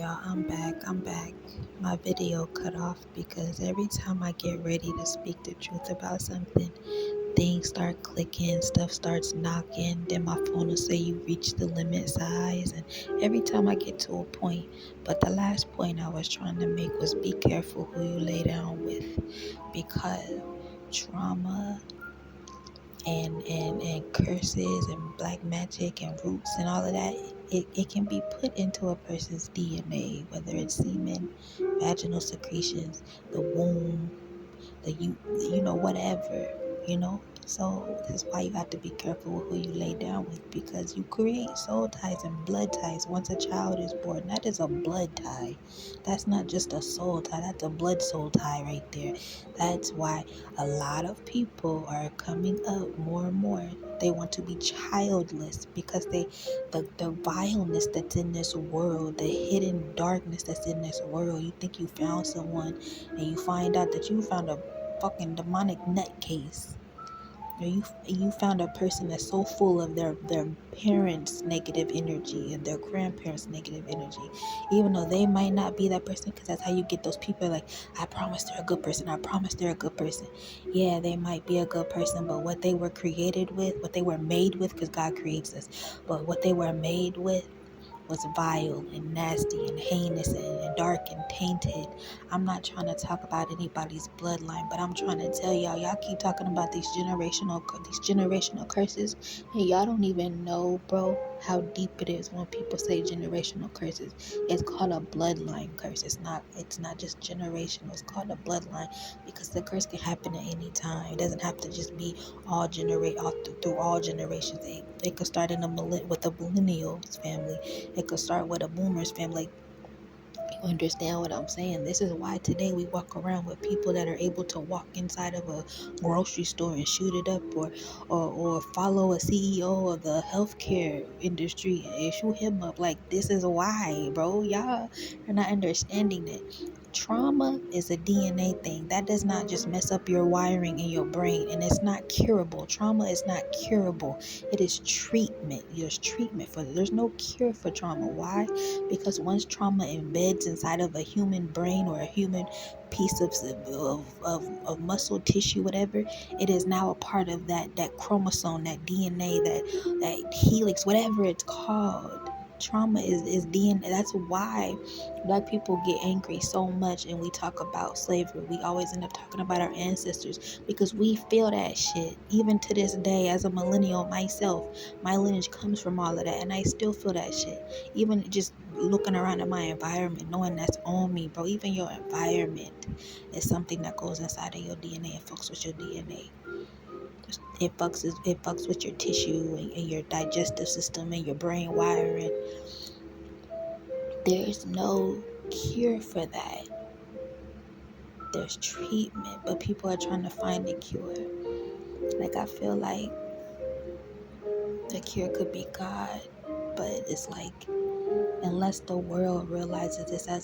y'all, I'm back. My video cut off because every time I get ready to speak the truth about something, things start clicking, stuff starts knocking, then my phone will say you reached the limit size, and every time I get to a point. But the last point I was trying to make was be careful who you lay down with, because trauma and curses and black magic and roots and all of that, it can be put into a person's DNA, whether it's semen, vaginal secretions, the womb, the whatever, so that's why you have to be careful with who you lay down with, because you create soul ties and blood ties once a child is born. That is a blood tie. That's not just a soul tie, that's a blood soul tie right there. That's why a lot of people are coming up more and more. They want to be childless because the vileness that's in this world, the hidden darkness that's in this world. You think you found someone, and you find out that you found a fucking demonic nutcase. You found a person that's so full of their parents' negative energy and their grandparents' negative energy, even though they might not be that person. Because that's how you get those people like, I promise they're a good person, I promise they're a good person. Yeah, they might be a good person, but what they were created with, what they were made with, because God creates us, but what they were made with was vile and nasty and heinous and dark and tainted. I'm not trying to talk about anybody's bloodline, but I'm trying to tell y'all keep talking about these generational curses, and y'all don't even know, bro, how deep it is when people say generational curses. It's called a bloodline curse. It's not just generational. It's called a bloodline because the curse can happen at any time. It doesn't have to just be through all generations. It could start with a millennials family. It could start with a boomer's family. You understand what I'm saying? This is why today we walk around with people that are able to walk inside of a grocery store and shoot it up, or follow a CEO of the healthcare industry and shoot him up. Like, this is why, bro. Y'all are not understanding it. Trauma is a DNA thing. That does not just mess up your wiring in your brain, and it's not curable. Trauma is not curable. It is treatment. There's treatment for it. There's no cure for trauma. Why? Because once trauma embeds inside of a human brain or a human piece of muscle tissue, whatever, it is now a part of that chromosome, that DNA, that helix, whatever it's called. Trauma is DNA. That's why black people get angry so much and we talk about slavery. We always end up talking about our ancestors because we feel that shit. Even to this day, as a millennial myself, my lineage comes from all of that, and I still feel that shit. Even just looking around at my environment, knowing that's on me, bro. Even your environment is something that goes inside of your DNA and fucks with your DNA. It fucks with your tissue and your digestive system and your brain wiring. There's no cure for that. There's treatment, but people are trying to find a cure. Like, I feel like the cure could be God, but it's like, unless the world realizes this as